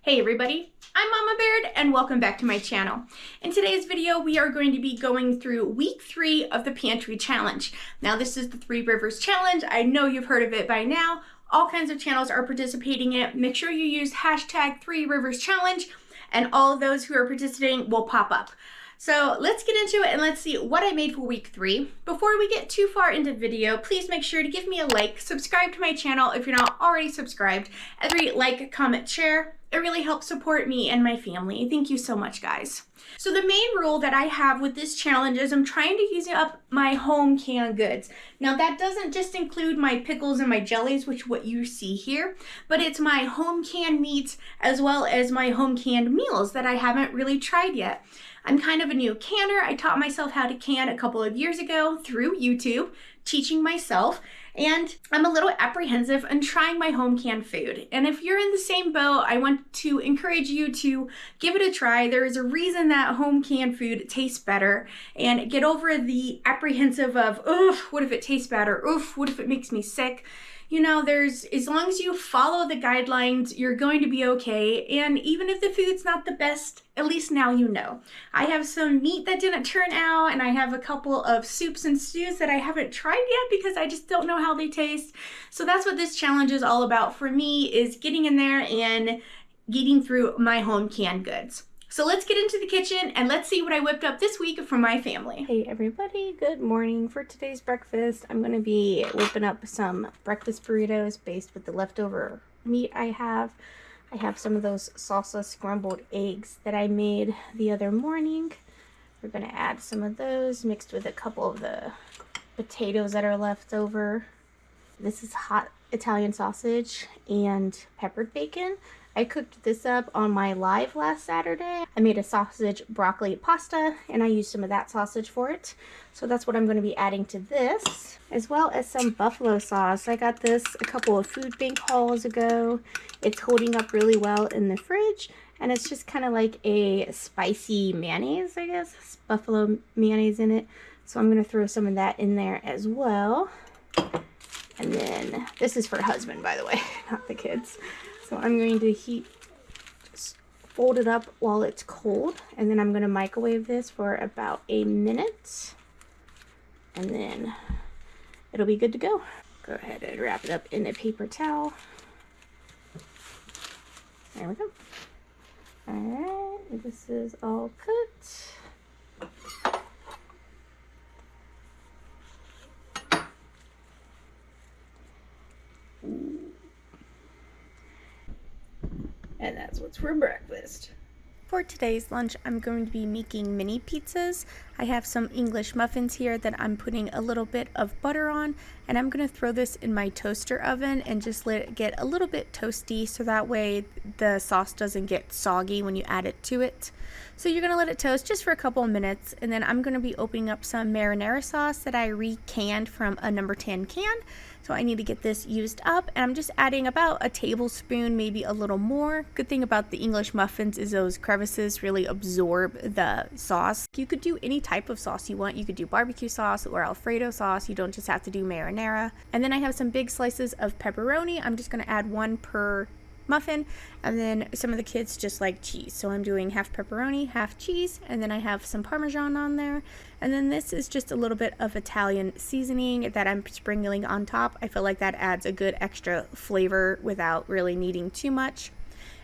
Hey everybody, I'm Mama Baird and welcome back to my channel. In today's video, we are going to be going through week 3 of the Pantry Challenge. Now this is the 3 Rivers Challenge. I know you've heard of it by now. All kinds of channels are participating in it. Make sure you use hashtag 3 Rivers Challenge and all of those who are participating will pop up. So let's get into it and let's see what I made for week 3. Before we get too far into the video, please make sure to give me a like, subscribe to my channel if you're not already subscribed. Every like, comment, share, it really helps support me and my family. Thank you so much, guys. So the main rule that I have with this challenge is I'm trying to use up my home canned goods. Now that doesn't just include my pickles and my jellies, which what you see here, but it's my home canned meats as well as my home canned meals that I haven't really tried yet. I'm kind of a new canner. I taught myself how to can a couple of years ago through YouTube, teaching myself, and I'm a little apprehensive in trying my home canned food. And if you're in the same boat, I want to encourage you to give it a try. There is a reason that home canned food tastes better, and get over the apprehensive of, oof, what if it tastes bad, or oof, what if it makes me sick? You know, as long as you follow the guidelines, you're going to be okay. And even if the food's not the best, at least now you know. I have some meat that didn't turn out, and I have a couple of soups and stews that I haven't tried yet because I just don't know how they taste. So that's what this challenge is all about for me, is getting in there and getting through my home canned goods. So let's get into the kitchen and let's see what I whipped up this week for my family. Hey everybody, good morning. For today's breakfast, I'm going to be whipping up some breakfast burritos based with the leftover meat I have. I have some of those salsa scrambled eggs that I made the other morning. We're going to add some of those mixed with a couple of the potatoes that are left over. This is hot Italian sausage and peppered bacon. I cooked this up on my live last Saturday. I made a sausage broccoli pasta and I used some of that sausage for it. So that's what I'm going to be adding to this, as well as some buffalo sauce. I got this a couple of food bank hauls ago. It's holding up really well in the fridge, and it's just kind of like a spicy mayonnaise, I guess. It's buffalo mayonnaise in it. So I'm going to throw some of that in there as well. And then this is for husband, by the way, not the kids. So I'm going to just fold it up while it's cold, and then I'm going to microwave this for about a minute, and then it'll be good to go. Go ahead and wrap it up in a paper towel. There we go. Alright, this is all cooked. And that's what's for breakfast. For today's lunch, I'm going to be making mini pizzas. I have some English muffins here that I'm putting a little bit of butter on, and I'm going to throw this in my toaster oven and just let it get a little bit toasty so that way the sauce doesn't get soggy when you add it to it. So you're going to let it toast just for a couple of minutes, and then I'm going to be opening up some marinara sauce that I recanned from a number 10 can. So I need to get this used up, and I'm just adding about a tablespoon, maybe a little more. Good thing about the English muffins is those crevices really absorb the sauce. You could do any type of sauce you want. You could do barbecue sauce or Alfredo sauce. You don't just have to do marinara. And then I have some big slices of pepperoni. I'm just going to add one per muffin, and then some of the kids just like cheese, so I'm doing half pepperoni, half cheese, and then I have some Parmesan on there, and then this is just a little bit of Italian seasoning that I'm sprinkling on top. I feel like that adds a good extra flavor without really needing too much.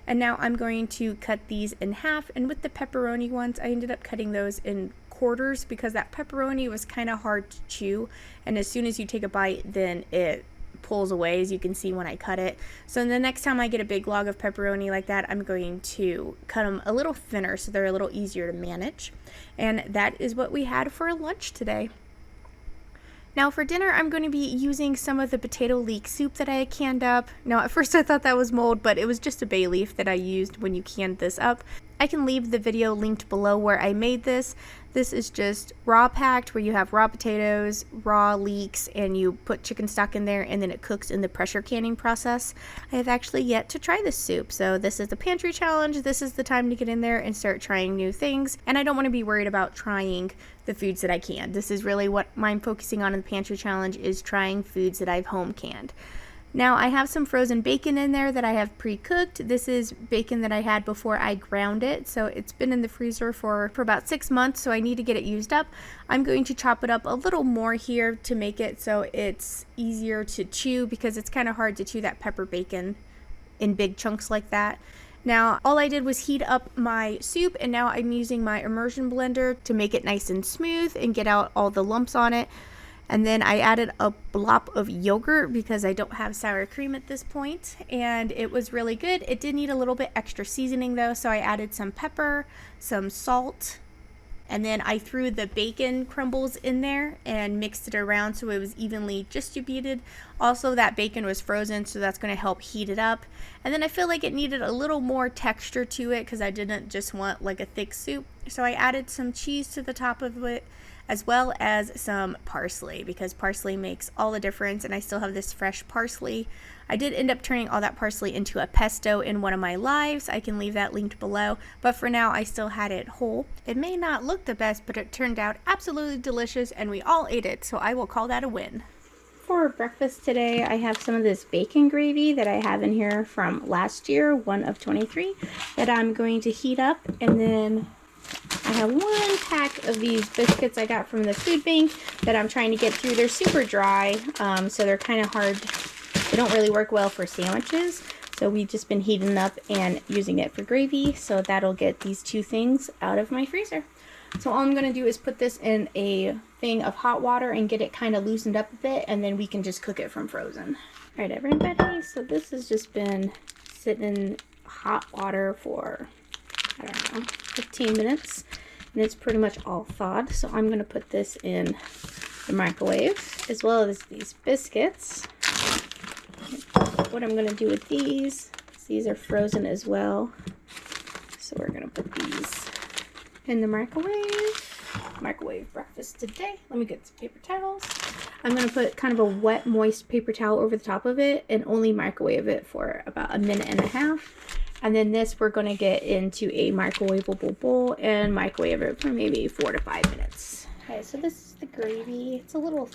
And now I'm going to cut these in half, and with the pepperoni ones, I ended up cutting those in quarters because that pepperoni was kind of hard to chew, and as soon as you take a bite, then it pulls away, as you can see when I cut it. So the next time I get a big log of pepperoni like that, I'm going to cut them a little thinner so they're a little easier to manage. And that is what we had for lunch today. Now for dinner, I'm going to be using some of the potato leek soup that I canned up. Now at first I thought that was mold, but it was just a bay leaf that I used when you canned this up. I can leave the video linked below where I made this. This is just raw packed, where you have raw potatoes, raw leeks, and you put chicken stock in there, and then it cooks in the pressure canning process. I have actually yet to try this soup, so this is the Pantry Challenge. This is the time to get in there and start trying new things, and I don't want to be worried about trying the foods that I can. This is really what I'm focusing on in the Pantry Challenge, is trying foods that I've home canned. Now I have some frozen bacon in there that I have pre-cooked. This is bacon that I had before I ground it, so it's been in the freezer for about 6 months, so I need to get it used up. I'm going to chop it up a little more here to make it so it's easier to chew, because it's kind of hard to chew that pepper bacon in big chunks like that. Now all I did was heat up my soup, and now I'm using my immersion blender to make it nice and smooth and get out all the lumps on it. And then I added a blop of yogurt because I don't have sour cream at this point, and it was really good. It did need a little bit extra seasoning though, so I added some pepper, some salt, and then I threw the bacon crumbles in there and mixed it around so it was evenly distributed. Also, that bacon was frozen, so that's going to help heat it up. And then I feel like it needed a little more texture to it because I didn't just want like a thick soup. So I added some cheese to the top of it, as well as some parsley, because parsley makes all the difference, and I still have this fresh parsley. I did end up turning all that parsley into a pesto in one of my lives. I can leave that linked below, but for now I still had it whole. It may not look the best, but it turned out absolutely delicious, and we all ate it, so I will call that a win. For breakfast today, I have some of this bacon gravy that I have in here from last year, one of 23, that I'm going to heat up, and then I have 1 pack of these biscuits I got from the food bank that I'm trying to get through. They're super dry, so they're kind of hard. They don't really work well for sandwiches. So we've just been heating up and using it for gravy. So that'll get these 2 things out of my freezer. So all I'm going to do is put this in a thing of hot water and get it kind of loosened up a bit, and then we can just cook it from frozen. All right, everybody. So this has just been sitting in hot water for, I don't know, 15 minutes, and it's pretty much all thawed. So I'm going to put this in the microwave, as well as these biscuits. What I'm going to do with these are frozen as well, so we're going to put these in the microwave breakfast today. Let me get some paper towels. I'm going to put kind of a wet, moist paper towel over the top of it and only microwave it for about 1.5 minutes. And then this we're going to get into a microwavable bowl and microwave it for maybe 4 to 5 minutes. Okay, so this is the gravy. It's a little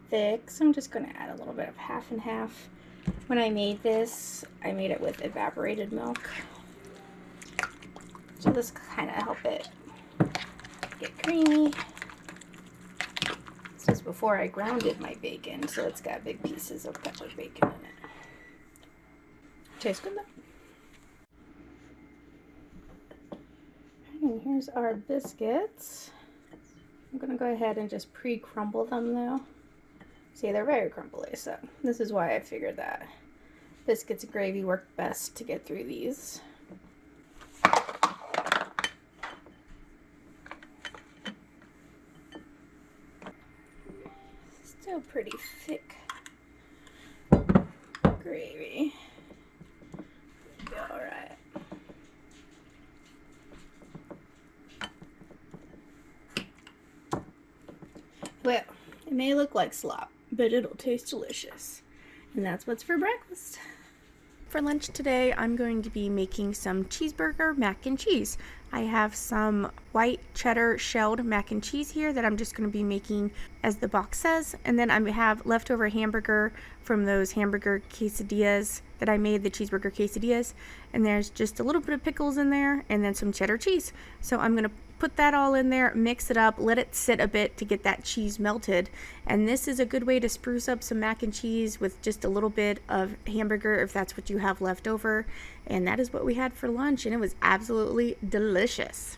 thick, so I'm just going to add a little bit of half and half. When I made this, I made it with evaporated milk. So this kind of help it get creamy. This was before I grounded my bacon, so it's got big pieces of pepper bacon in it. Tastes good though. And here's our biscuits. I'm going to go ahead and just pre-crumble them though. See, they're very crumbly, so this is why I figured that biscuits and gravy work best to get through these. Still pretty thick gravy. All right. Well, it may look like slop, but it'll taste delicious. And that's what's for breakfast. For lunch today, I'm going to be making some cheeseburger mac and cheese. I have some white cheddar shelled mac and cheese here that I'm just going to be making as the box says. And then I have leftover hamburger from those hamburger quesadillas that I made, the cheeseburger quesadillas. And there's just a little bit of pickles in there and then some cheddar cheese. So I'm going to put that all in there, mix it up, let it sit a bit to get that cheese melted. And this is a good way to spruce up some mac and cheese with just a little bit of hamburger if that's what you have left over. And that is what we had for lunch, and it was absolutely delicious.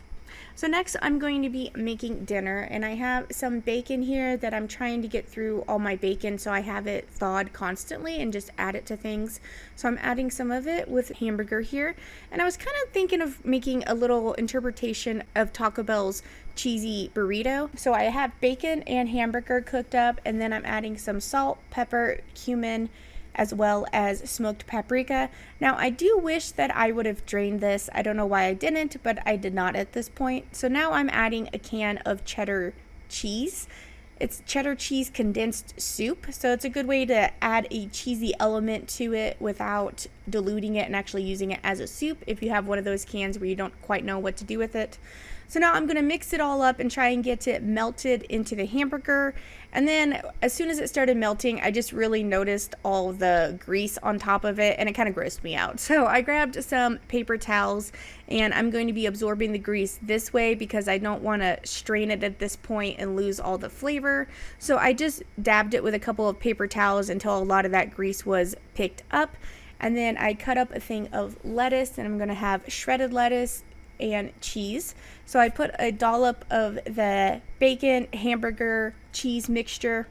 So next I'm going to be making dinner, and I have some bacon here that I'm trying to get through all my bacon so I have it thawed constantly and just add it to things. So I'm adding some of it with hamburger here, and I was kind of thinking of making a little interpretation of Taco Bell's cheesy burrito. So I have bacon and hamburger cooked up, and then I'm adding some salt, pepper, cumin, as well as smoked paprika. Now I do wish that I would have drained this. I don't know why I didn't, but I did not at this point. So now I'm adding a can of cheddar cheese. It's cheddar cheese condensed soup, so it's a good way to add a cheesy element to it without diluting it and actually using it as a soup if you have one of those cans where you don't quite know what to do with it. So now I'm going to mix it all up and try and get it melted into the hamburger. And then as soon as it started melting, I just really noticed all the grease on top of it, and it kind of grossed me out. So I grabbed some paper towels, and I'm going to be absorbing the grease this way because I don't want to strain it at this point and lose all the flavor. So I just dabbed it with a couple of paper towels until a lot of that grease was picked up. And then I cut up a thing of lettuce, and I'm going to have shredded lettuce and cheese. So I put a dollop of the bacon hamburger cheese mixture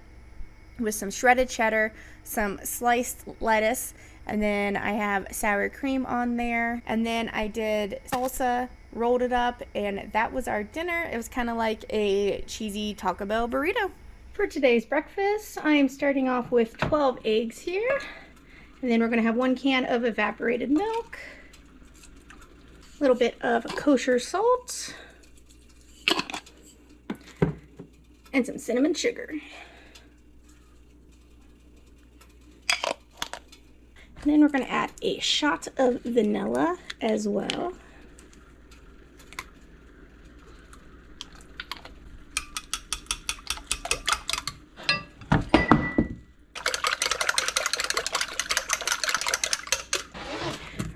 with some shredded cheddar, some sliced lettuce, and then I have sour cream on there. And then I did salsa, rolled it up, and that was our dinner. It was kind of like a cheesy Taco Bell burrito. For today's breakfast, I'm starting off with 12 eggs here. And then we're going to have 1 can of evaporated milk, a little bit of kosher salt, and some cinnamon sugar. And then we're going to add a shot of vanilla as well.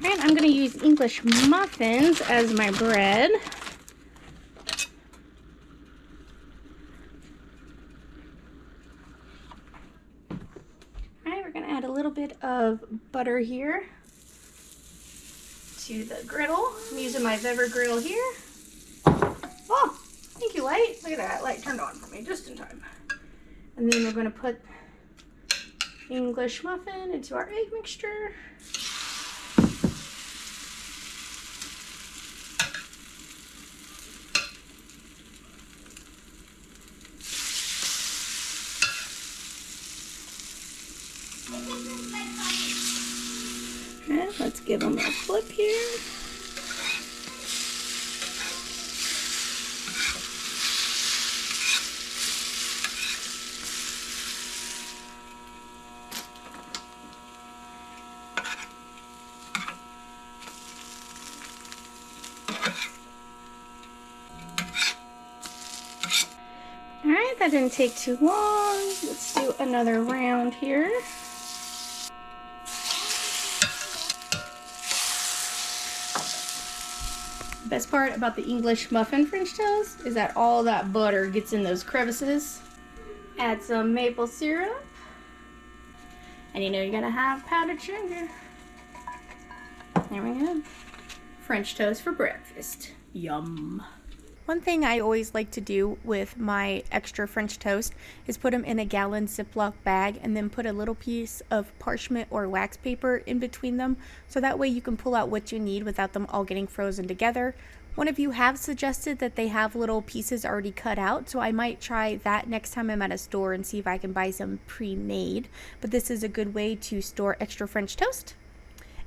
And I'm going to use English muffins as my bread. Alright, we're going to add a little bit of butter here to the griddle. I'm using my Vever grill here. Oh, thank you, light. Look at that, light turned on for me just in time. And then we're going to put English muffin into our egg mixture. And let's give them a flip here. Alright, that didn't take too long. Let's do another round here. The best part about the English muffin French toast is that all that butter gets in those crevices. Add some maple syrup. And you know you're gonna have powdered sugar. There we go. French toast for breakfast. Yum. One thing I always like to do with my extra French toast is put them in a gallon Ziploc bag and then put a little piece of parchment or wax paper in between them, so that way you can pull out what you need without them all getting frozen together. One of you have suggested that they have little pieces already cut out, so I might try that next time I'm at a store and see if I can buy some pre-made. But this is a good way to store extra French toast.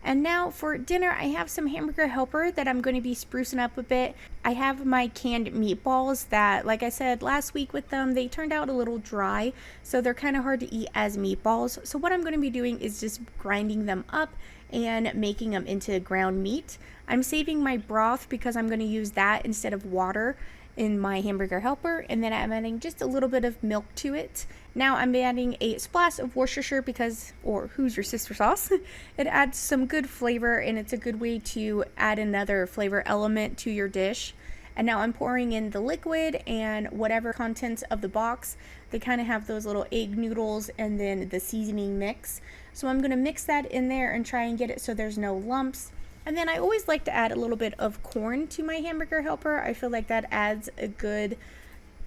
And now for dinner, I have some hamburger helper that I'm going to be sprucing up a bit. I have my canned meatballs that, like I said last week with them, they turned out a little dry, so they're kind of hard to eat as meatballs. So what I'm going to be doing is just grinding them up and making them into ground meat. I'm saving my broth because I'm going to use that instead of water in my hamburger helper, and then I'm adding just a little bit of milk to it. Now I'm adding a splash of Worcestershire because, or who's your sister sauce. It adds some good flavor, and it's a good way to add another flavor element to your dish. And now I'm pouring in the liquid and whatever contents of the box. They kind of have those little egg noodles and then the seasoning mix. So I'm going to mix that in there and try and get it so there's no lumps. And then I always like to add a little bit of corn to my hamburger helper. I feel like that adds a good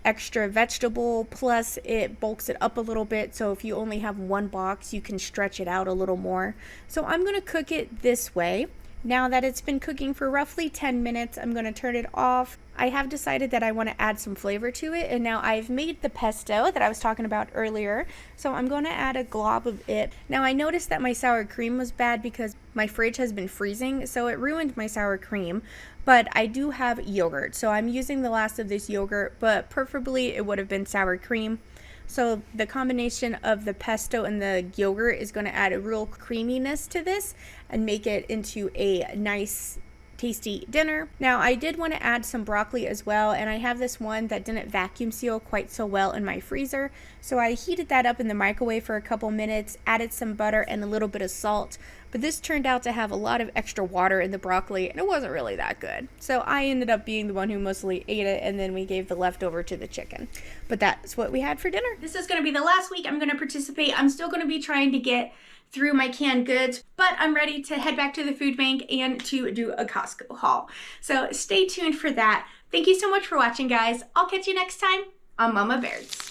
extra vegetable, plus it bulks it up a little bit, so if you only have one box you can stretch it out a little more. So I'm going to cook it this way. Now that it's been cooking for roughly 10 minutes, I'm going to turn it off. I have decided that I want to add some flavor to it, and now I've made the pesto that I was talking about earlier, so I'm going to add a glob of it. Now I noticed that my sour cream was bad because my fridge has been freezing, so it ruined my sour cream, but I do have yogurt, so I'm using the last of this yogurt, but preferably it would have been sour cream. So the combination of the pesto and the yogurt is going to add a real creaminess to this and make it into a nice tasty dinner. Now I did want to add some broccoli as well, and I have this one that didn't vacuum seal quite so well in my freezer, so I heated that up in the microwave for a couple minutes, added some butter and a little bit of salt, but this turned out to have a lot of extra water in the broccoli and it wasn't really that good. So I ended up being the one who mostly ate it, and then we gave the leftover to the chicken. But that's what we had for dinner. This is going to be the last week I'm going to participate. I'm still going to be trying to get through my canned goods, but I'm ready to head back to the food bank and to do a Costco haul. So stay tuned for that. Thank you so much for watching, guys. I'll catch you next time on Mama Baird's.